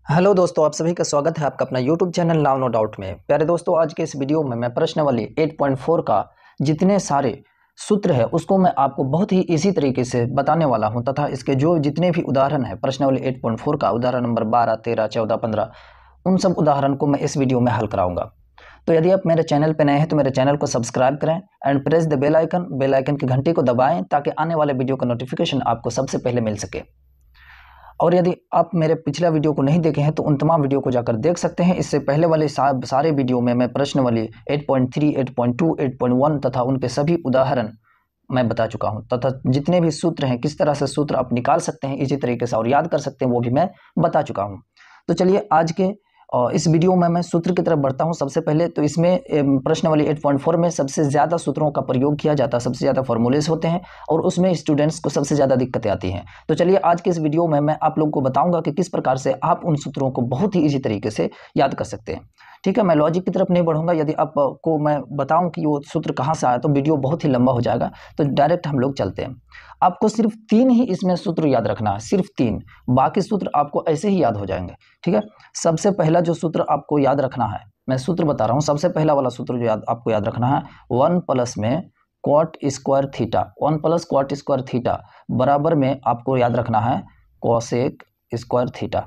Hello दोस्तों, आप सभी का स्वागत है आपका अपना YouTube channel now no doubt में। प्यारे दोस्तों, आज के इस वीडियो में मैं प्रश्नावली 8.4 का जितने सारे सूत्र है उसको मैं आपको बहुत ही इजी तरीके से बताने वाला हूं तथा इसके जो जितने भी उदाहरण है प्रश्नावली 8.4 का उदाहरण नंबर 12, 13, 14, 15 उन सब उदाहरण को मैं इस वीडियो में हल कराऊंगा। तो यदि आप मेरे चैनल पर नए हैं तो मेरे चैनल को सब्सक्राइब करें and press the bell icon की घंटी को दबाएं ताकि आने वाले वीडियो का नोटिफिकेशन आपको सबसे पहले मिल सके। और यदि आप मेरे पिछला वीडियो को नहीं देखे हैं तो उन तमाम वीडियो को जाकर देख सकते हैं। इससे पहले वाले सारे वीडियो में मैं प्रश्नावली 8.3, 8.2, 8.1 तथा उनके सभी उदाहरण मैं बता चुका हूं तथा जितने भी सूत्र हैं, किस तरह से सूत्र आप निकाल सकते हैं इसी तरीके से और याद कर सकते हैं, वो भी मैं बता चुका हूं। तो चलिए आज के इस वीडियो में मैं सूत्र की तरफ बढ़ता हूं। सबसे पहले तो इसमें प्रश्नावली 8.4 में सबसे ज़्यादा सूत्रों का प्रयोग किया जाता है, सबसे ज़्यादा फॉर्मूलेज होते हैं और उसमें स्टूडेंट्स को सबसे ज़्यादा दिक्कतें आती हैं। तो चलिए आज के इस वीडियो में मैं आप लोगों को बताऊंगा कि किस प्रकार से आप उन सूत्रों को बहुत ही ईजी तरीके से याद कर सकते हैं। ठीक है, मैं लॉजिक की तरफ नहीं बढ़ूंगा। यदि आपको मैं बताऊं कि वो सूत्र कहाँ से आया तो वीडियो बहुत ही लंबा हो जाएगा, तो डायरेक्ट हम लोग चलते हैं। आपको सिर्फ 3 ही इसमें सूत्र याद रखना है, सिर्फ 3। बाकी सूत्र आपको ऐसे ही याद हो जाएंगे। ठीक है, सबसे पहला जो सूत्र आपको याद रखना है, मैं सूत्र बता रहा हूँ। सबसे पहला वाला सूत्र जो आपको याद रखना है, 1 प्लस में cot square theta, 1 plus cot square theta बराबर में आपको याद रखना है कोसेक स्क्वायर थीटा।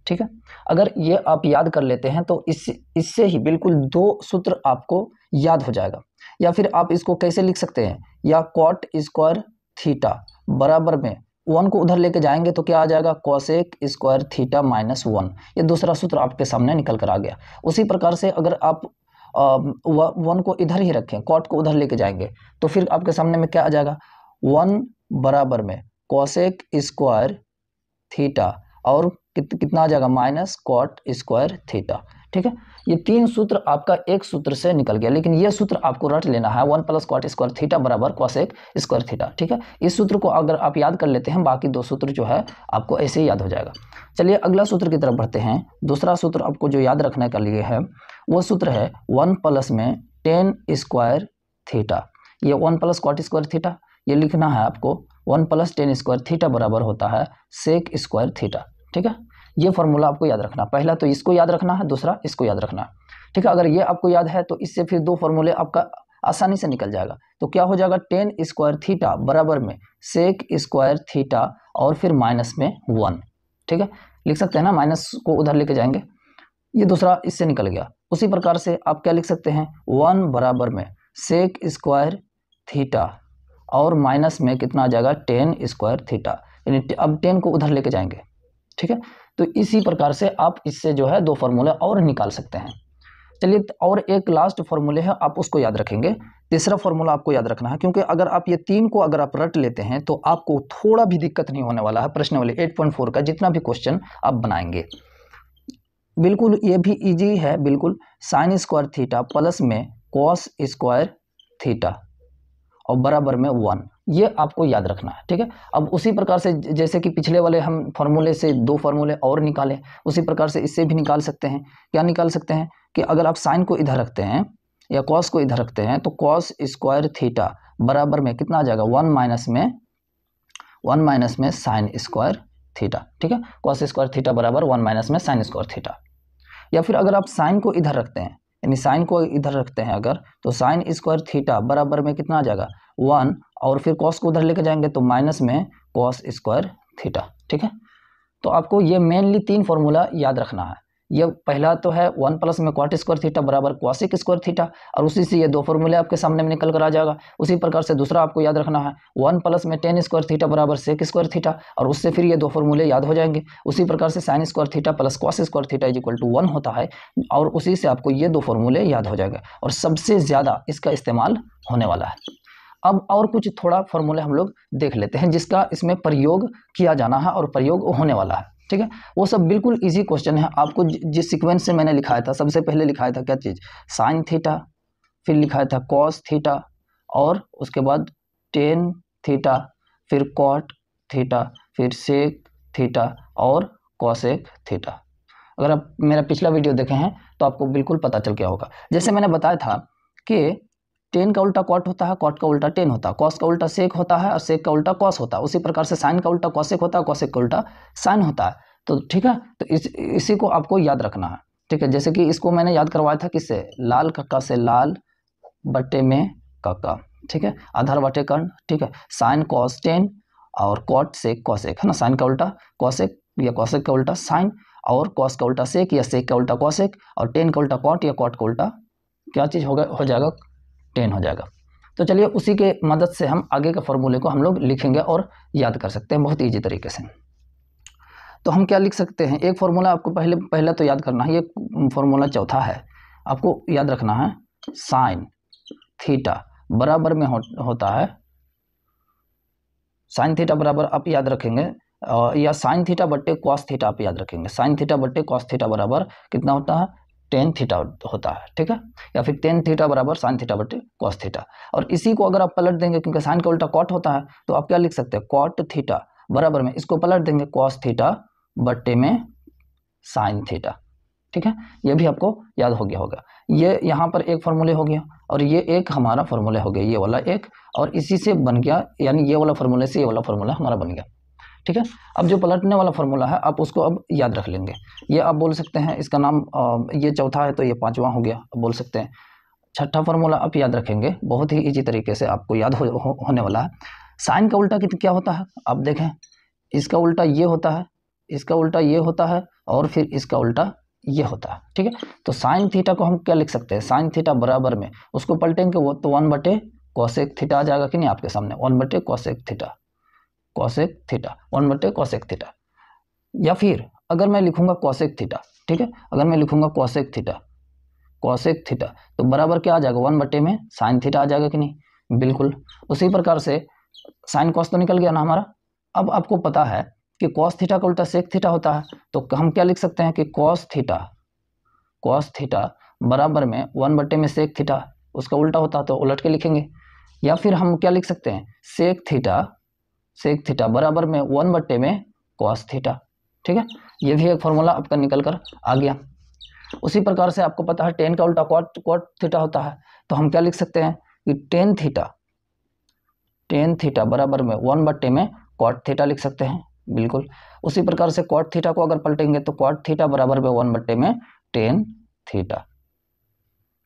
ठीक है, अगर ये आप याद कर लेते हैं तो इससे ही बिल्कुल 2 सूत्र आपको याद हो जाएगा। या फिर आप इसको कैसे लिख सकते हैं, या कॉट स्क्वायर थीटा बराबर में 1 को उधर लेके जाएंगे तो क्या आ जाएगा, कोसेक स्क्वायर थीटा माइनस 1। ये दूसरा सूत्र आपके सामने निकल कर आ गया। उसी प्रकार से अगर आप 1 को इधर ही रखें, कॉट को उधर लेके जाएंगे तो फिर आपके सामने में क्या आ जाएगा, 1 बराबर में कोसेक स्क्वायर थीटा और कितना आ जाएगा, माइनस कॉट स्क्वायर थीटा। ठीक है, ये 3 सूत्र आपका एक सूत्र से निकल गया, लेकिन ये सूत्र आपको रट लेना है, 1 प्लस कॉट स्क्वायर थीटा बराबर कोसेक स्क्वायर थीटा। ठीक है, इस सूत्र को अगर आप याद कर लेते हैं, बाकी 2 सूत्र जो है आपको ऐसे ही याद हो जाएगा। चलिए अगला सूत्र की तरफ बढ़ते हैं। दूसरा सूत्र आपको जो याद रखने के लिए है वो सूत्र है 1 प्लस में टेन स्क्वायर थीटा। ये 1 प्लस कॉट स्क्वायर थीटा ये लिखना है आपको, 1 प्लस टेन स्क्वायर थीटा बराबर होता है सेक स्क्वायर थीटा। ठीक है, ये फॉर्मूला आपको याद रखना। पहला तो इसको याद रखना है, दूसरा इसको याद रखना है। ठीक है, अगर ये आपको याद है तो इससे फिर 2 फॉर्मूले आपका आसानी से निकल जाएगा। तो क्या हो जाएगा, टेन स्क्वायर थीटा बराबर में सेक स्क्वायर थीटा और फिर माइनस में 1। ठीक है, लिख सकते हैं ना, माइनस को उधर लेके जाएंगे, ये दूसरा इससे निकल गया। उसी प्रकार से आप क्या लिख सकते हैं, 1 बराबर में सेक स्क्वायर थीटा और माइनस में कितना आ जाएगा, टेन स्क्वायर थीटा। यानी अब 10 को उधर लेके जाएंगे। ठीक है, तो इसी प्रकार से आप इससे जो है 2 फॉर्मूले और निकाल सकते हैं। चलिए और एक लास्ट फॉर्मूले है, आप उसको याद रखेंगे। तीसरा फॉर्मूला आपको याद रखना है, क्योंकि अगर आप ये 3 को अगर आप रट लेते हैं तो आपको थोड़ा भी दिक्कत नहीं होने वाला है। प्रश्नावली 8.4 का जितना भी क्वेश्चन आप बनाएंगे बिल्कुल ये भी इजी है, बिल्कुल। साइन स्क्वायर थीटा प्लस में कॉस स्क्वायर थीटा और बराबर में 1, ये आपको याद रखना है। ठीक है, अब उसी प्रकार से जैसे कि पिछले वाले हम फॉर्मूले से 2 फॉर्मूले और निकाले, उसी प्रकार से इससे भी निकाल सकते हैं। क्या निकाल सकते हैं कि अगर आप साइन को इधर रखते हैं या कॉस को इधर रखते हैं तो कॉस स्क्वायर थीटा बराबर में कितना आ जाएगा, 1 माइनस में साइन स्क्वायर थीटा। ठीक है, कॉस स्क्वायर थीटा बराबर 1 माइनस में साइन स्क्वायर थीटा। या फिर अगर आप साइन को इधर रखते हैं, यानी साइन को इधर रखते हैं अगर, तो साइन स्क्वायर थीटा बराबर में कितना आ जाएगा, 1 और फिर कॉस को उधर लेके जाएंगे तो माइनस में कॉस स्क्वायर थीटा। ठीक है, तो आपको ये मेनली 3 फॉर्मूला याद रखना है। ये पहला तो है 1 प्लस में कॉट स्क्वायर थीटा बराबर कोसेक स्क्वायर थीटा और उसी से ये 2 फॉर्मूले आपके सामने में निकल कर आ जाएगा। उसी प्रकार से दूसरा आपको याद रखना है 1 प्लस में टेन स्क्वायर थीटा बराबर सेक स्क्वायर थीटा और उससे फिर ये 2 फॉर्मूले याद हो जाएंगे। उसी प्रकार से sine square theta plus cos square theta is equal to 1 होता है और उसी से आपको ये 2 फॉर्मूले याद हो जाएगा और सबसे ज़्यादा इसका इस्तेमाल होने वाला है। अब और कुछ थोड़ा फॉर्मूले हम लोग देख लेते हैं जिसका इसमें प्रयोग किया जाना है और प्रयोग होने वाला है। ठीक है, वो सब बिल्कुल इजी क्वेश्चन है। आपको जिस सीक्वेंस से मैंने लिखाया था, सबसे पहले लिखाया था क्या चीज़, साइन थीटा, फिर लिखाया था कॉस थीटा और उसके बाद टेन थीटा, फिर कॉट थीटा, फिर सेक थीटा और कॉसेक थीटा। अगर आप मेरा पिछला वीडियो देखे हैं तो आपको बिल्कुल पता चल गया होगा। जैसे मैंने बताया था कि टेन का उल्टा कॉट होता है, कॉट का उल्टा टेन होता है, कॉस का उल्टा सेक होता है और सेक का उल्टा कॉस होता है। उसी प्रकार से साइन का उल्टा कॉसेक होता है, कॉसेक का उल्टा साइन होता है। तो ठीक है, तो इसी को आपको याद रखना है। ठीक है, जैसे कि इसको मैंने याद करवाया था किससे, लाल कक्का से, लाल बटे में कक्का। ठीक है, आधार बटे कर्ण। ठीक है, साइन कॉस टेन और कॉट सेक कॉसेक, है ना, साइन का उल्टा कॉसेक या कॉसेक का उल्टा साइन, और कॉस का उल्टा सेक या सेक का उल्टा कॉसेक, और टेन का उल्टा कॉट या कॉट का उल्टा क्या चीज़ हो जाएगा, टेन हो जाएगा। तो चलिए उसी के मदद से हम आगे के फॉर्मूले को हम लोग लिखेंगे और याद कर सकते हैं बहुत ईजी तरीके से। तो हम क्या लिख सकते हैं, एक फॉर्मूला आपको पहले तो याद करना है, ये फॉर्मूला चौथा है, आपको याद रखना है। साइन थीटा बराबर में होता है, साइन थीटा बराबर आप याद रखेंगे, या साइन थीटा बट्टे कॉस थीटा आप याद रखेंगे। साइन थीटा बट्टे कॉस थीटा बराबर कितना होता है, टेन थीटा होता है। ठीक है, या फिर टेन थीटा बराबर साइन थीटा बट्टे कॉस थीटा। और इसी को अगर आप पलट देंगे, क्योंकि साइन का उल्टा कॉट होता है, तो आप क्या लिख सकते हैं, कॉट थीटा बराबर में इसको पलट देंगे कॉस थीटा बट्टे में साइन थीटा। ठीक है, ये भी आपको याद हो गया होगा। ये यहाँ पर एक फॉर्मूले हो गया, और ये एक हमारा फॉर्मूले हो गया, ये वाला एक, और इसी से बन गया, यानी ये वाला फॉर्मूले से ये वाला फॉर्मूला हमारा बन गया। ठीक है, अब जो पलटने वाला फॉर्मूला है आप उसको अब याद रख लेंगे। ये आप बोल सकते हैं इसका नाम, ये चौथा है तो ये पांचवा हो गया, अब बोल सकते हैं। छठा फॉर्मूला आप याद रखेंगे, बहुत ही इजी तरीके से आपको याद होने वाला है। साइन का उल्टा क्या होता है, आप देखें, इसका उल्टा ये होता है, इसका उल्टा ये होता है, और फिर इसका उल्टा ये होता है। ठीक है, तो साइन थीटा को हम क्या लिख सकते हैं, साइन थीटा बराबर में उसको पलटेंगे वो तो 1 बटे कॉसेक थीटा आ जाएगा कि नहीं आपके सामने, 1 बटे कॉसेक थीटा, कॉसेक थीटा 1 बटे कॉसेक थीटा। या फिर अगर मैं लिखूंगा कॉसेक थीटा, ठीक है, अगर मैं लिखूंगा कॉसेक थीटा, कॉसेक थीटा, तो बराबर क्या आ जाएगा, 1 बटे में साइन थीटा आ जाएगा कि नहीं, बिल्कुल। उसी प्रकार से साइन कॉस तो निकल गया ना हमारा। अब आपको पता है कि कॉस थीटा का उल्टा सेक थीटा होता है, तो हम क्या लिख सकते हैं कि कॉस थीटा बराबर में 1 बटे में सेक थीटा, उसका उल्टा होता है तो उलट के लिखेंगे। या फिर हम क्या लिख सकते हैं, सेक थीटा बराबर में 1 बटे में कॉस थीटा। ठीक है, ये भी एक फॉर्मूला आपका निकल कर आ गया। उसी प्रकार से आपको पता है टेन का उल्टा कॉट थीटा होता है, तो हम क्या लिख सकते हैं कि टेन थीटा बराबर में 1 बटे में कॉट थीटा लिख सकते हैं, बिल्कुल। उसी प्रकार से कॉट थीटा को अगर पलटेंगे तो कॉट थीटा बराबर में 1 बटे में टेन थीटा।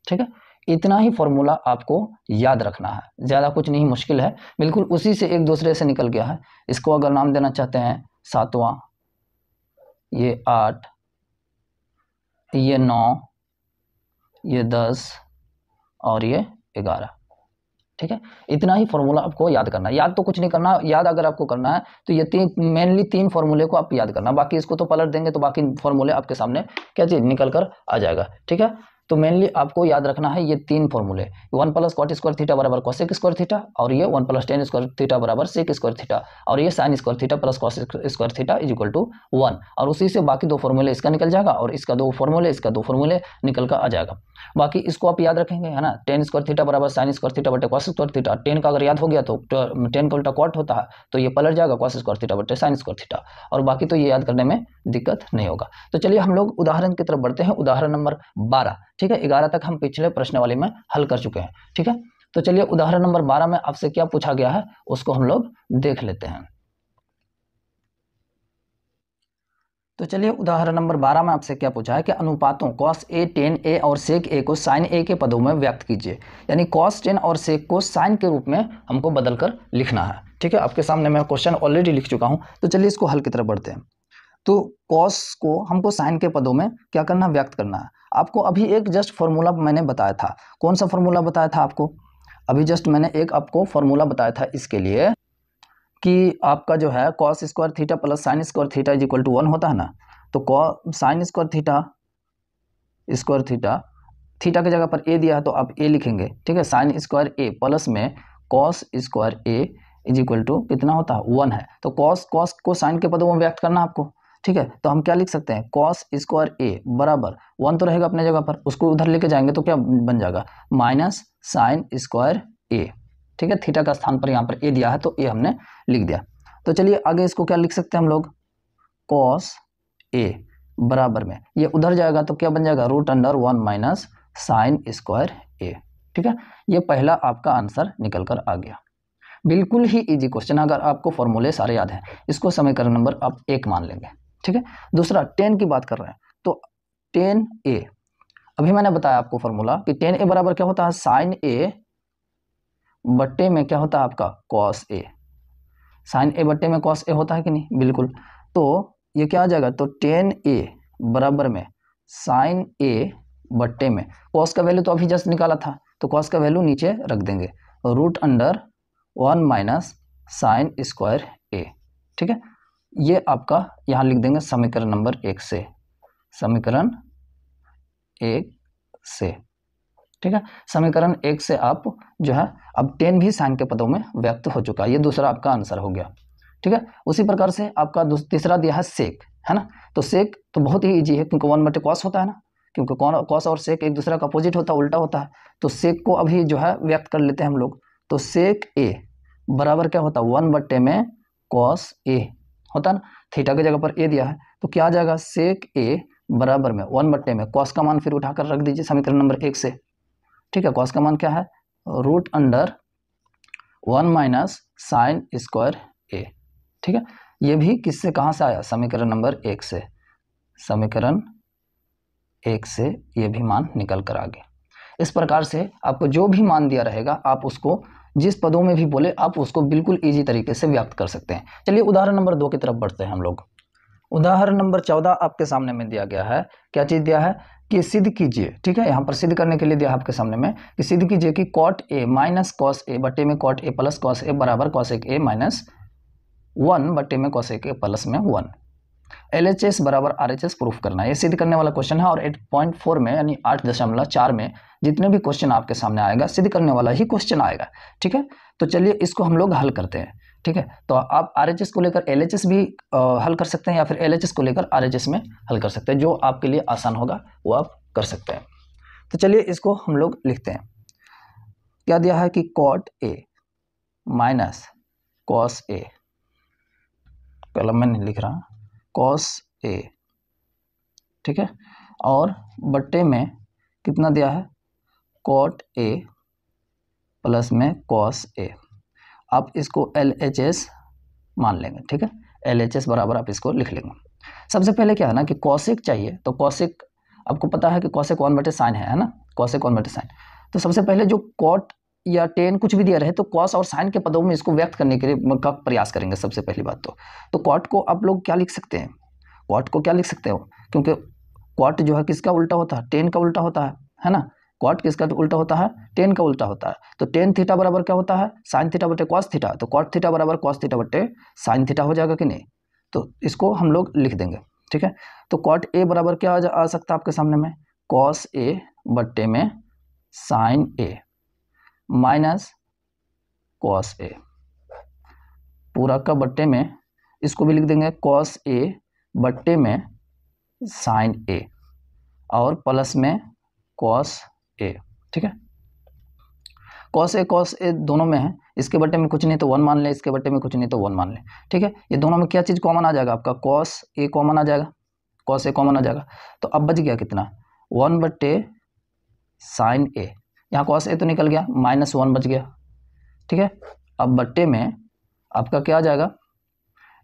ठीक है, इतना ही फॉर्मूला आपको याद रखना है, ज़्यादा कुछ नहीं मुश्किल है, बिल्कुल उसी से एक दूसरे से निकल गया है। इसको अगर नाम देना चाहते हैं 7वां, ये 8, ये 9, ये 10 और ये 11। ठीक है, इतना ही फॉर्मूला आपको याद करना है, याद तो कुछ नहीं करना, याद अगर आपको करना है तो ये मेनली तीन फॉर्मूले को आप याद करना, बाकी इसको तो पलट देंगे तो बाकी फॉर्मूले आपके सामने क्या चीज़ निकल कर आ जाएगा। ठीक है, तो मेनली आपको याद रखना है ये तीन फॉर्मूले, 1 प्लस कॉट स्क्वायर थीटा बराबर कॉसेक स्क्वायर थीटा, और ये 1 प्लस टेन स्क्वायर थीटा बराबर सेक स्क्वायर थीटा, और ये sine square theta plus cos square theta is equal to 1। और उसी से बाकी दो फॉर्मूले इसका निकल जाएगा, और इसका दो फॉर्मूले निकल कर आ जाएगा। बाकी इसको आप याद रखेंगे, है ना, टेन स्क्वायर थीटा बराबर साइन स्क्वायर थीटा बटे कॉस स्क्वायर थीटा। टेन का अगर याद हो गया तो टेन का उल्टा कॉट होता है, तो ये पलट जाएगा कॉस स्क्वायर थीटा बटे साइन स्क्वायर थीटा, और बाकी तो ये याद करने में दिक्कत नहीं होगा। तो चलिए हम लोग उदाहरण की तरफ बढ़ते हैं, उदाहरण नंबर 12। ठीक है, 11 तक हम पिछले प्रश्नावली में हल कर चुके हैं। ठीक है, तो चलिए उदाहरण नंबर 12 में आपसे क्या पूछा गया है उसको हम लोग देख लेते हैं। तो चलिए उदाहरण नंबर 12 में आपसे क्या पूछा है कि अनुपातों cos a tan a और sec a को sin a के पदों में व्यक्त कीजिए, यानी cos tan और sec को sin के रूप में हमको बदलकर लिखना है। ठीक है, आपके सामने मैं क्वेश्चन ऑलरेडी लिख चुका हूं, तो चलिए इसको हल की तरफ बढ़ते हैं। तो cos को हमको sin के पदों में क्या करना है, व्यक्त करना है। आपको अभी एक जस्ट फॉर्मूला मैंने बताया था, कौन सा फॉर्मूला बताया था आपको, अभी जस्ट मैंने एक आपको फॉर्मूला बताया था इसके लिए कि आपका जो है cos square theta plus sine square theta is equal to 1 होता है ना, तो साइन स्क्वायर थीटा थीटा की जगह पर ए दिया है तो आप ए लिखेंगे। ठीक है, साइन स्क्वायर ए प्लस में cos square A is equal to कितना होता है, 1 है। तो कॉस को साइन के पदों में व्यक्त करना आपको। ठीक है, तो हम क्या लिख सकते हैं, कॉस स्क्वायर ए बराबर 1 तो रहेगा अपने जगह पर, उसको उधर लेके जाएंगे तो क्या बन जाएगा, माइनस साइन स्क्वायर ए। ठीक है, थीटा का स्थान पर यहाँ पर ए दिया है तो ए हमने लिख दिया। तो चलिए आगे इसको क्या लिख सकते हैं हम लोग, कॉस ए बराबर में ये उधर जाएगा तो क्या बन जाएगा, √1 माइनस साइन स्क्वायर ए। ठीक है, ये पहला आपका आंसर निकल कर आ गया। बिल्कुल ही इजी क्वेश्चन, अगर आपको फॉर्मूले सारे याद हैं, इसको समीकरण नंबर आप 1 मान लेंगे। ठीक है। दूसरा 10 की बात कर रहे हैं तो 10a, अभी मैंने बताया आपको फॉर्मूला कि 10a बराबर क्या होता है, साइन ए बट्टे में क्या होता है आपका कॉस ए। साइन ए बट्टे में कॉस ए होता है कि नहीं, बिल्कुल। तो ये क्या आ जाएगा, तो 10a बराबर में साइन ए बट्टे में कॉस का वैल्यू तो अभी जस्ट निकाला था, तो कॉस का वैल्यू नीचे रख देंगे, root under 1 minus sine square A. ठीक है, ये आपका यहाँ लिख देंगे समीकरण नंबर 1 से, समीकरण 1 से। ठीक है, समीकरण 1 से आप जो है अब 10 भी साइन के पदों में व्यक्त हो चुका है, ये दूसरा आपका आंसर हो गया। ठीक है, उसी प्रकार से आपका तीसरा दिया है सेक, है ना। तो सेक तो बहुत ही इजी है क्योंकि 1 बटे कॉस होता है ना, क्योंकि कॉस और सेक एक दूसरे का अपोजिट होता है, उल्टा होता है। तो सेक को अभी जो है व्यक्त कर लेते हैं हम लोग। तो सेक ए बराबर क्या होता है, 1 बटे में कॉस ए होता है ना, थीटा की जगह पर ए दिया है, तो क्या आ जाएगा, सेक ए बराबर में 1 बटे में कॉस का मान फिर उठाकर रख दीजिए समीकरण नंबर 1 से। ठीक है, कॉस का मान क्या है, root under 1 minus sine square A. ठीक है, ये भी किससे कहाँ से आया, समीकरण नंबर 1 से, समीकरण 1 से ये भी मान निकल कर आ गया। इस प्रकार से आपको जो भी मान दिया रहेगा आप उसको जिस पदों में भी बोले आप उसको बिल्कुल इजी तरीके से व्यक्त कर सकते हैं। चलिए उदाहरण नंबर 2 की तरफ बढ़ते हैं हम लोग। उदाहरण नंबर 14 आपके सामने में दिया गया है, क्या चीज़ दिया है कि सिद्ध कीजिए। ठीक है, यहाँ पर सिद्ध करने के लिए दिया है आपके सामने में कि सिद्ध कीजिए कि cot A minus cos A बटे में cot A plus cos A बराबर कॉसेक ए माइनस 1 बटे में कॉसेक ए प्लस में 1। LHS बराबर RHS प्रूफ करना है, ये सिद्ध करने वाला क्वेश्चन है। और 8.4 में यानी 8.4 में जितने भी क्वेश्चन आपके सामने आएगा सिद्ध करने वाला ही क्वेश्चन आएगा। ठीक है, तो चलिए इसको हम लोग हल करते हैं। ठीक है, तो आप RHS को लेकर LHS भी हल कर सकते हैं या फिर LHS को लेकर RHS में हल कर सकते हैं, जो आपके लिए आसान होगा वो आप कर सकते हैं। तो चलिए इसको हम लोग लिखते हैं। क्या दिया है कि cot A minus cos A, कलम में नहीं लिख रहा, कॉस ए। ठीक है, और बट्टे में कितना दिया है, कॉट ए प्लस में कॉस ए। आप इसको LHS मान लेंगे। ठीक है, LHS बराबर आप इसको लिख लेंगे। सबसे पहले क्या है ना कि कॉसेक चाहिए, तो कॉसेक आपको पता है कि कॉसेक 1 बटे साइन है ना, कॉसेक 1 बटे साइन। तो सबसे पहले जो कॉट या टेन कुछ भी दिया रहे तो कॉस और साइन के पदों में इसको व्यक्त करने के लिए का प्रयास करेंगे सबसे पहली बात तो कॉट को आप लोग क्या लिख सकते हैं, कॉट को क्या लिख सकते हो, क्योंकि कॉट जो है किसका उल्टा होता है, टेन का उल्टा होता है ना। कॉट किसका उल्टा होता है, टेन का उल्टा होता है। तो टेन थीटा बराबर क्या होता है, साइन थीटा बटे कॉस थीटा। तो कॉट थीटा बराबर कॉस थीटा बटे साइन थीटा हो जाएगा कि नहीं, तो इसको हम लोग लिख देंगे। ठीक है, तो कॉट ए बराबर क्या आ सकता है आपके सामने में, कॉस ए बट्टे में sign A minus cos A, पूरा का बट्टे में इसको भी लिख देंगे कॉस ए बट्टे में साइन ए और प्लस में कॉस ए। ठीक है, कॉस ए दोनों में है, इसके बट्टे में कुछ नहीं तो 1 मान ले, इसके बट्टे में कुछ नहीं तो 1 मान ले। ठीक है, ये दोनों में क्या चीज़ कॉमन आ जाएगा, आपका कॉस ए कॉमन आ जाएगा, कॉस ए कॉमन आ जाएगा। तो अब बच गया कितना, 1 बट्टे साइन ए, यहाँ कॉस ए तो निकल गया, -1 बच गया। ठीक है, अब बट्टे में आपका क्या आ जाएगा,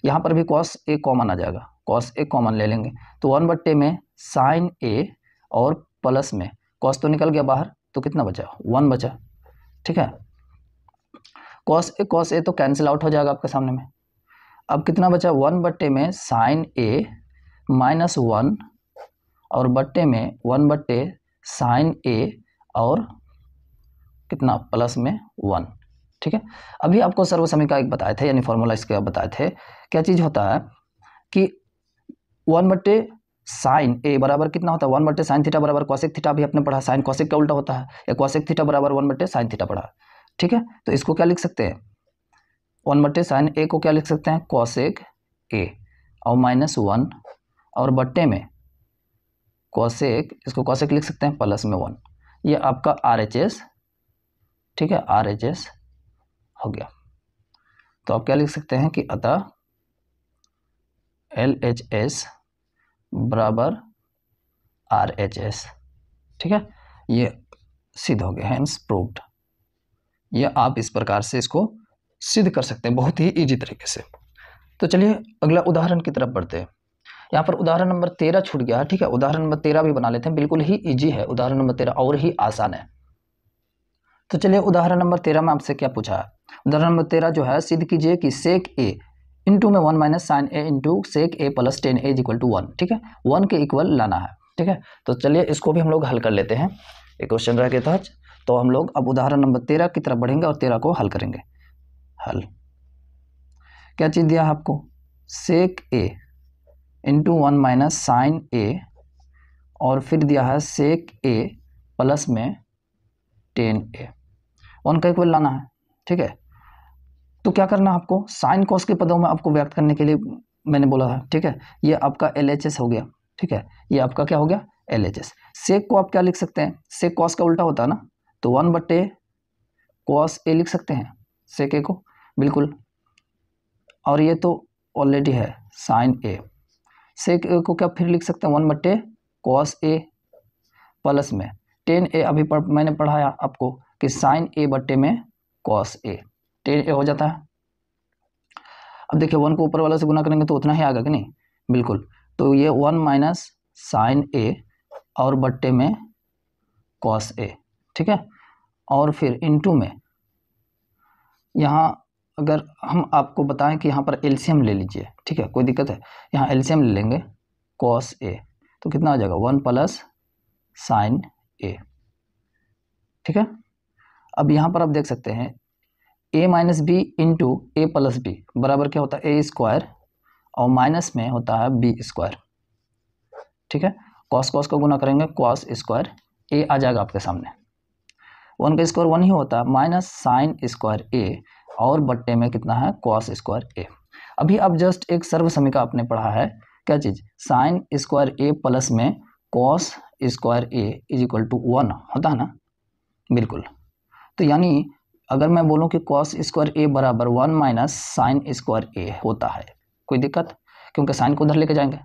यहाँ पर भी कॉस ए कॉमन आ जाएगा, कॉस ए कॉमन ले लेंगे तो 1 बट्टे में साइन ए और प्लस में कॉस तो निकल गया बाहर, तो कितना बचा, 1 बचा। ठीक है, कॉस ए तो कैंसिल आउट हो जाएगा आपके सामने में। अब कितना बचा, 1 बट्टे में साइन ए -1 और बट्टे में 1 बट्टे साइन ए और कितना प्लस में 1। ठीक है, अभी आपको सर्वसमीका एक बताए थे, यानी फॉर्मूला इसके बताए थे। क्या चीज़ होता है कि 1 बट्टे साइन ए बराबर कितना होता है, 1 बट्टे साइन थीटा बराबर कॉसेक थीटा भी आपने पढ़ा, साइन कॉसेक का उल्टा होता है, या कॉसेक थीटा बराबर 1 बट्टे साइन थीटा पढ़ा। ठीक है, तो इसको क्या लिख सकते हैं, 1 बट्टे साइन ए को क्या लिख सकते हैं, कॉसेक ए और -1 और बट्टे में कॉसेक, इसको कॉसेक लिख सकते हैं प्लस में 1। ये आपका RHS, ठीक है, RHS हो गया। तो आप क्या लिख सकते हैं कि अतः LHS बराबर RHS। ठीक है, ये सिद्ध हो गया, हैंस प्रूव्ड। ये आप इस प्रकार से इसको सिद्ध कर सकते हैं बहुत ही इजी तरीके से। तो चलिए अगला उदाहरण की तरफ बढ़ते हैं। यहाँ पर उदाहरण नंबर 13 छूट गया है, ठीक है। उदाहरण नंबर 13 भी बना लेते हैं, बिल्कुल ही इजी है उदाहरण नंबर 13 और ही आसान है। तो चलिए उदाहरण नंबर 13 में आपसे क्या पूछा है। उदाहरण नंबर 13 जो है, सिद्ध कीजिए कि सेक ए इंटू में 1 minus sine A into sec A plus tan A is equal to 1, ठीक है। 1 के इक्वल लाना है, ठीक है। तो चलिए इसको भी हम लोग हल कर लेते हैं, एक क्वेश्चन रह गया था। तो हम लोग अब उदाहरण नंबर 13 की तरफ बढ़ेंगे और 13 को हल करेंगे। हल क्या चीज़ दिया है आपको, सेक ए इंटू 1 माइनस साइन ए, और फिर दिया है सेक ए प्लस में टेन ए, 1 का इक्वल लाना है, ठीक है। तो क्या करना है आपको, साइन कॉस के पदों में आपको व्यक्त करने के लिए मैंने बोला था, ठीक है। ये आपका LHS हो गया, ठीक है। ये आपका क्या हो गया, LHS। सेक को आप क्या लिख सकते हैं, सेक कॉस का उल्टा होता है ना, तो 1 बटे कॉस ए लिख सकते हैं सेक ए को, बिल्कुल। और ये तो ऑलरेडी है साइन ए, सेक ए को क्या फिर लिख सकते हैं 1 बटे कॉस ए प्लस में टेन ए। अभी मैंने पढ़ाया आपको कि साइन ए बटे में कॉस ए, टेन ए हो जाता है। अब देखिए 1 को ऊपर वाला से गुना करेंगे तो उतना ही आएगा कि नहीं, बिल्कुल। तो ये 1 माइनस साइन ए और बट्टे में कॉस ए, ठीक है। और फिर इनटू में यहाँ अगर हम आपको बताएं कि यहाँ पर एलसीएम ले लीजिए, ठीक है, कोई दिक्कत है, यहाँ एलसीएम ले लेंगे कॉस ए, तो कितना आ जाएगा 1 प्लस साइन ए, ठीक है। अब यहाँ पर आप देख सकते हैं a minus B into A plus B बराबर क्या होता है, ए स्क्वायर, और माइनस में होता है बी स्क्वायर, ठीक है। कॉस कॉस को गुना करेंगे कॉस स्क्वायर, ए आ जाएगा आपके सामने, 1 का स्क्वायर 1 ही होता है, माइनस साइन स्क्वायर ए और बट्टे में कितना है कॉस स्क्वायर ए। अभी आप जस्ट एक सर्व समीकरण आपने पढ़ा है, क्या चीज़, साइन स्क्वायर ए प्लस में cos square A is equal to 1 होता है ना, बिल्कुल। तो यानी अगर मैं बोलूं कि कॉस स्क्वायर ए बराबर 1 माइनस साइन स्क्वायर ए होता है, कोई दिक्कत, क्योंकि साइन को उधर लेके जाएंगे,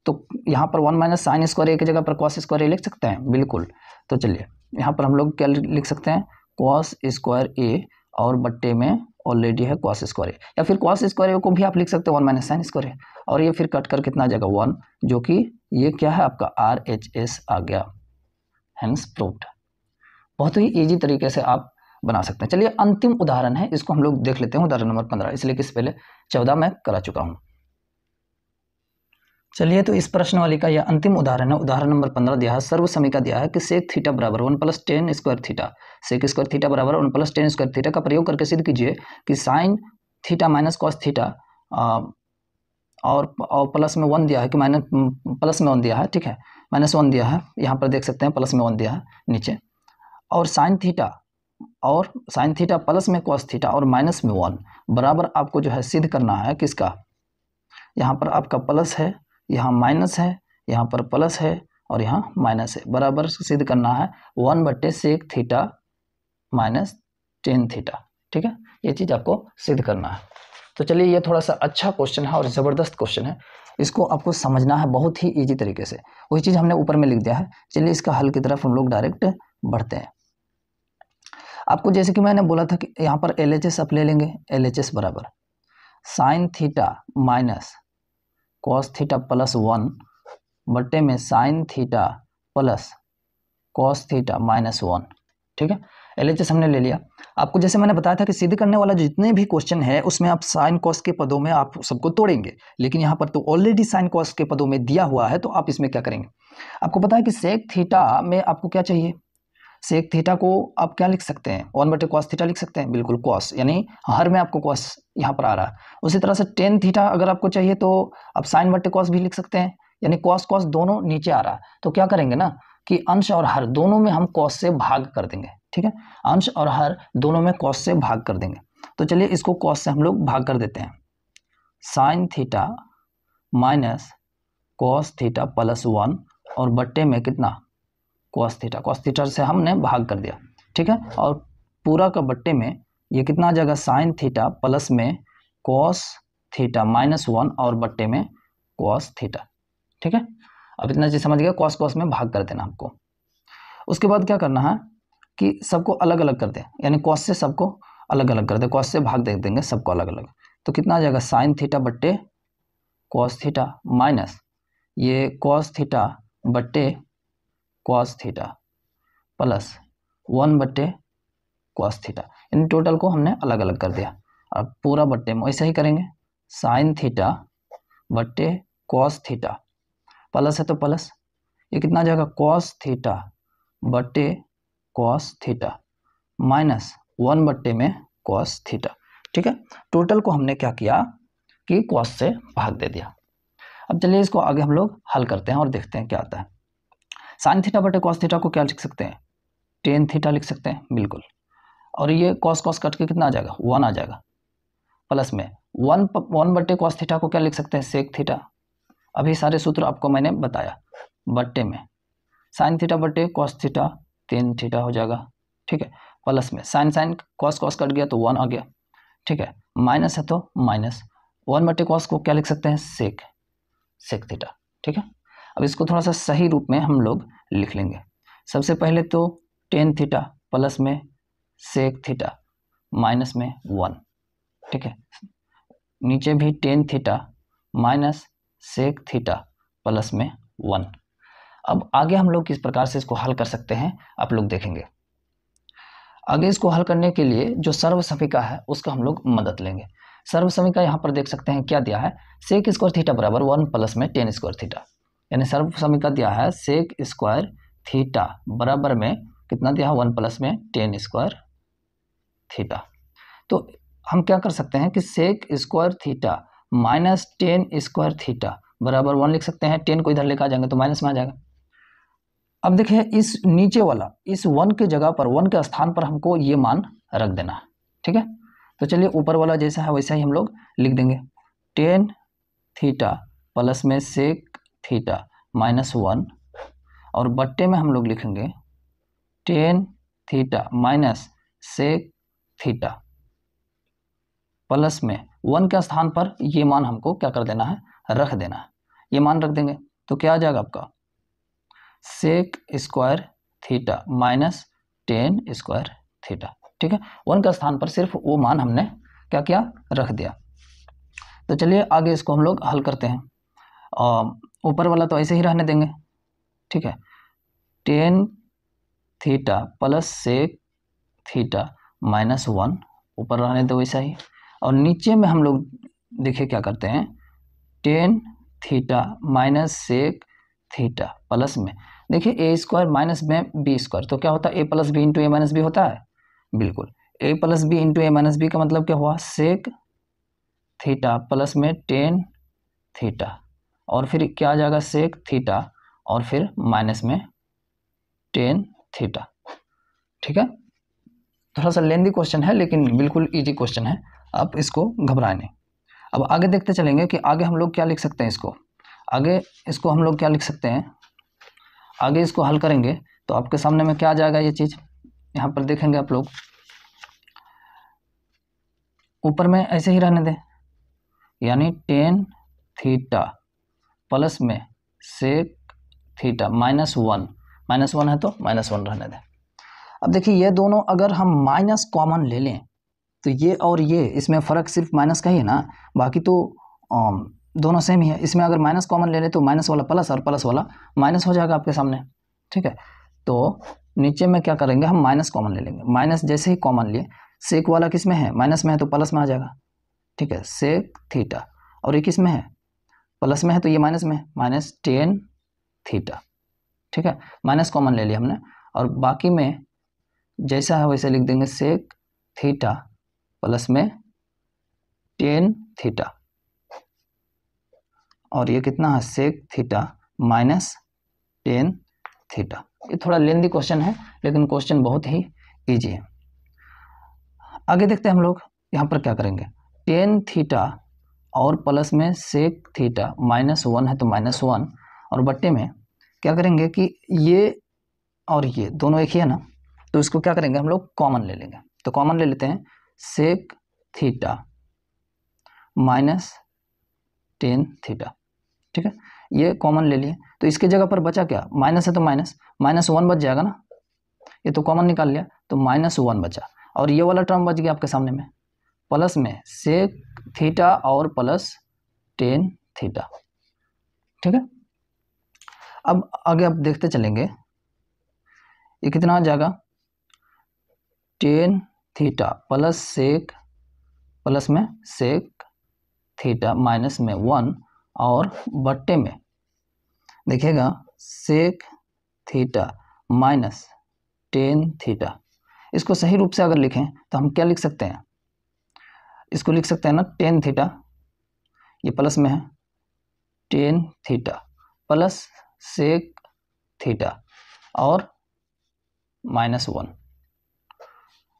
तो यहाँ पर 1 माइनस साइन स्क्वायर ए की जगह पर कॉस स्क्वायर ए लिख सकते हैं, बिल्कुल। तो चलिए यहाँ पर हम लोग क्या लिख सकते हैं, कॉस स्क्वायर ए और बट्टे में ऑलरेडी है कॉस स्क्वायर ए, या फिर कॉस स्क्वायर ए को भी आप लिख सकते हैं 1 माइनस साइन स्क्वायर ए, और ये फिर कट कर कितना आ जाएगा 1, जो कि ये क्या है आपका RHS आ गया, हेंस प्रूव्ड। बहुत ही ईजी तरीके से आप बना सकते हैं। चलिए अंतिम उदाहरण है, इसको हम लोग देख लेते हैं, उदाहरण नंबर 15, इसलिए कि इससे पहले 14 मैं करा चुका हूं। चलिए तो इस प्रश्न वाली का यह अंतिम उदाहरण है, उदाहरण नंबर 15 दिया है, सर्व समीकरण दिया है कि सेक थीटा बराबर 1 plus tan square theta, sec square theta बराबर 1 प्लस टेन स्क्वायर थीटा का प्रयोग करके सिद्ध कीजिए कि sine theta minus cos theta और प्लस में 1 दिया है कि माइनस प्लस में 1 दिया है, ठीक है, माइनस 1 दिया है, यहाँ पर देख सकते हैं प्लस में 1 दिया है नीचे, और साइन थीटा प्लस में कॉस थीटा और माइनस में 1 बराबर आपको जो है सिद्ध करना है किसका, यहाँ पर आपका प्लस है, यहाँ माइनस है, यहाँ पर प्लस है और यहाँ माइनस है, बराबर सिद्ध करना है 1 बट्टे sec theta minus tan theta, ठीक है, ये चीज़ आपको सिद्ध करना है। तो चलिए ये थोड़ा सा अच्छा क्वेश्चन है और ज़बरदस्त क्वेश्चन है, इसको आपको समझना है बहुत ही ईजी तरीके से, वही चीज़ हमने ऊपर में लिख दिया है। चलिए इसका हल की तरफ हम लोग डायरेक्ट बढ़ते हैं। आपको जैसे कि मैंने बोला था कि यहाँ पर LHS आप ले लेंगे, LHS बराबर sine theta minus cos theta plus 1 बट्टे में sine theta plus cos theta minus 1, ठीक है। LHS हमने ले लिया। आपको जैसे मैंने बताया था कि सिद्ध करने वाला जितने भी क्वेश्चन है उसमें आप साइन कॉस के पदों में आप सबको तोड़ेंगे, लेकिन यहाँ पर तो ऑलरेडी साइन कॉस के पदों में दिया हुआ है, तो आप इसमें क्या करेंगे, आपको पता है कि सेक थीटा में आपको क्या चाहिए, सेक थीटा को आप क्या लिख सकते हैं 1 बटे कॉस थीटा लिख सकते हैं, बिल्कुल कॉस, यानी हर में आपको कॉस यहाँ पर आ रहा है। उसी तरह से टेन थीटा अगर आपको चाहिए तो आप साइन बटे कॉस भी लिख सकते हैं, यानी कॉस कॉस दोनों नीचे आ रहा है, तो क्या करेंगे ना कि अंश और हर दोनों में हम कॉस से भाग कर देंगे, ठीक है, अंश और हर दोनों में कॉस से भाग कर देंगे। तो चलिए इसको कॉस से हम लोग भाग कर देते हैं, sine theta minus cos theta plus 1 और बट्टे में कितना कॉस थीटा से हमने भाग कर दिया, ठीक है, और पूरा का बट्टे में ये कितना आ जाएगा साइन थीटा प्लस में कॉस थीटा माइनस 1 और बट्टे में कॉस थीटा, ठीक है। अब इतना चीज समझ गया, कॉस कॉस में भाग कर देना आपको। उसके बाद क्या करना है कि सबको अलग अलग कर दें, यानी कॉस से सबको अलग अलग कर दें, कॉस से भाग दे देंगे सबको अलग अलग, तो कितना आ जाएगा साइन थीटा बट्टे कॉस थीटा माइनस ये कॉस थीटा बट्टे cos theta plus 1/cos theta, in total को हमने अलग अलग कर दिया। अब पूरा बट्टे में वैसे ही करेंगे, साइन थीटा बट्टे कॉस थीटा, प्लस है तो प्लस, ये कितना आ जाएगा कॉस थीटा बट्टे कॉस थीटा माइनस 1 में कॉस थीटा। ठीक है, टोटल को हमने क्या किया कि कॉस से भाग दे दिया। अब चलिए इसको आगे हम लोग हल करते हैं और देखते हैं क्या आता है। साइन थीटा बटे कॉस थीटा को क्या लिख सकते हैं, टेन थीटा लिख सकते हैं, बिल्कुल। और ये कॉस कॉस कट के कितना आ जाएगा, 1 आ जाएगा, प्लस में 1/cos थीटा को क्या लिख सकते हैं, सेक थीटा। अभी सारे सूत्र आपको मैंने बताया, बट्टे में साइन थीटा बटे कॉस थीटा टेन थीटा हो जाएगा। ठीक है, प्लस में sine sine cos cos cut गया तो 1 आ गया। ठीक है, माइनस है तो माइनस 1/cos को क्या लिख सकते हैं, सेक थीटा। ठीक है, अब इसको थोड़ा सा सही रूप में हम लोग लिख लेंगे। सबसे पहले तो टेन थीटा प्लस में सेक थीटा माइनस में 1। ठीक है, नीचे भी tan theta minus sec theta plus में 1। अब आगे हम लोग किस प्रकार से इसको हल कर सकते हैं आप लोग देखेंगे। आगे इसको हल करने के लिए जो सर्वसमीका है उसका हम लोग मदद लेंगे। सर्वसमीका यहाँ पर देख सकते हैं क्या दिया है, सेक स्क्वायर थीटा बराबर 1 प्लस में टेन स्क्वायर थीटा, यानी सर्वसमीका दिया है सेक स्क्वायर थीटा बराबर में कितना दिया है, 1 प्लस में टेन स्क्वायर थीटा। तो हम क्या कर सकते हैं कि sec square theta minus tan square theta बराबर 1 लिख सकते हैं। 10 को इधर लेकर आ जाएंगे तो माइनस में आ जाएगा। अब देखिए इस नीचे वाला इस 1 के जगह पर 1 के स्थान पर हमको ये मान रख देना है। ठीक है, तो चलिए ऊपर वाला जैसा है वैसा ही हम लोग लिख देंगे, टेन थीटा प्लस में सेक थीटा माइनस 1, और बट्टे में हम लोग लिखेंगे tan theta minus sec theta plus में 1 के स्थान पर ये मान हमको क्या कर देना है, रख देना है। ये मान रख देंगे तो क्या आ जाएगा आपका, sec square theta minus tan square theta. ठीक है, 1 के स्थान पर सिर्फ वो मान हमने क्या किया, रख दिया। तो चलिए आगे इसको हम लोग हल करते हैं। ऊपर वाला तो ऐसे ही रहने देंगे। ठीक है, tan theta plus sec theta minus 1 ऊपर रहने दो वैसा ही, और नीचे में हम लोग देखिए क्या करते हैं, tan theta minus sec theta plus में देखिए ए स्क्वायर माइनस में बी स्क्वायर, तो क्या होता है, A plus B into A minus B होता है, बिल्कुल। A plus B into A minus B का मतलब क्या हुआ, सेक थीटा प्लस में टेन थीटा, और फिर क्या आ जाएगा, सेक थीटा और फिर माइनस में टेन थीटा। ठीक है, थोड़ा सा लेंदी क्वेश्चन है लेकिन बिल्कुल इजी क्वेश्चन है, आप इसको घबराएं नहीं। अब आगे देखते चलेंगे कि आगे हम लोग क्या लिख सकते हैं। आगे इसको हम लोग क्या लिख सकते हैं, आगे इसको हल करेंगे तो आपके सामने में क्या आ जाएगा, ये चीज़ यहाँ पर देखेंगे आप लोग। ऊपर में ऐसे ही रहने दें, यानी टेन थीटा प्लस में सेक थीटा माइनस 1 है तो माइनस 1 रहने दें। अब देखिए ये दोनों अगर हम माइनस कॉमन ले लें तो ये और ये इसमें फ़र्क सिर्फ माइनस का ही है ना, बाकी तो दोनों सेम ही है। इसमें अगर माइनस कॉमन ले लें तो माइनस वाला प्लस और प्लस वाला माइनस हो जाएगा आपके सामने। ठीक है, तो नीचे में क्या करेंगे, हम माइनस कॉमन ले लेंगे। माइनस जैसे ही कॉमन लिए, सेक वाला किस में है, माइनस में है तो प्लस में आ जाएगा। ठीक है, सेक थीटा, और ये किस में है, प्लस में है तो ये माइनस में है, माइनस टेन थीटा। ठीक है, माइनस कॉमन ले लिया हमने, और बाकी में जैसा है वैसे लिख देंगे, सेक थीटा प्लस में टेन थीटा, और ये कितना है, sec theta minus tan theta. ये थोड़ा लेंदी क्वेश्चन है लेकिन क्वेश्चन बहुत ही इजी है। आगे देखते हैं हम लोग यहाँ पर क्या करेंगे, टेन थीटा और प्लस में सेक थीटा माइनस 1 है तो माइनस 1, और बट्टे में क्या करेंगे कि ये और ये दोनों एक ही है ना, तो इसको क्या करेंगे हम लोग, कॉमन ले लेंगे। तो कॉमन ले लेते हैं, sec theta minus tan theta. ठीक है, ये कॉमन ले लिए तो इसके जगह पर बचा क्या, माइनस है तो माइनस 1 बच जाएगा ना, ये तो कॉमन निकाल लिया तो माइनस 1 बचा, और ये वाला टर्म बच गया आपके सामने में, प्लस में सेक थीटा और प्लस टेन थीटा। ठीक है, अब आगे आप देखते चलेंगे, ये कितना आ जाएगा, tan theta plus sec, plus में सेक थीटा माइनस में 1 और बट्टे में देखिएगा sec theta minus tan theta. इसको सही रूप से अगर लिखें तो हम क्या लिख सकते हैं, इसको लिख सकते हैं ना टेन थीटा, ये प्लस में है, tan theta plus sec theta और -1।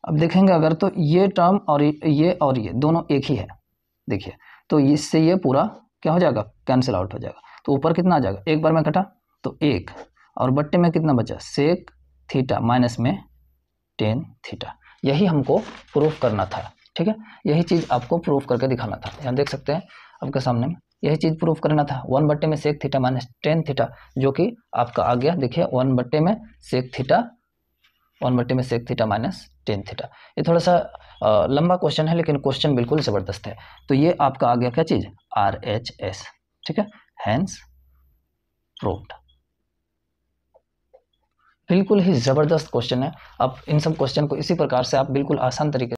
अब देखेंगे अगर तो ये टर्म और ये दोनों एक ही है, देखिए तो इससे ये पूरा क्या हो जाएगा, कैंसिल आउट हो जाएगा। तो ऊपर कितना आ जाएगा, एक बार में कटा तो 1 और बट्टे में कितना बचा, सेक थीटा माइनस में टेन थीटा। यही हमको प्रूफ करना था, ठीक है, यही चीज़ आपको प्रूफ करके दिखाना था। यहाँ देख सकते हैं आपके सामने में यही चीज़ प्रूफ करना था, 1 बट्टे में sec theta minus tan theta, जो कि आपका आ गया, देखिए 1 बट्टे में सेक थीटा, 1 बट्टे में sec theta minus tan theta. ये थोड़ा सा लंबा क्वेश्चन है, लेकिन क्वेश्चन बिल्कुल ज़बरदस्त है। तो ये आपका आ गया क्या चीज़, RHS, ठीक है, हैंस प्रूव्ड। बिल्कुल ही ज़बरदस्त क्वेश्चन है। आप इन सब क्वेश्चन को इसी प्रकार से आप बिल्कुल आसान तरीके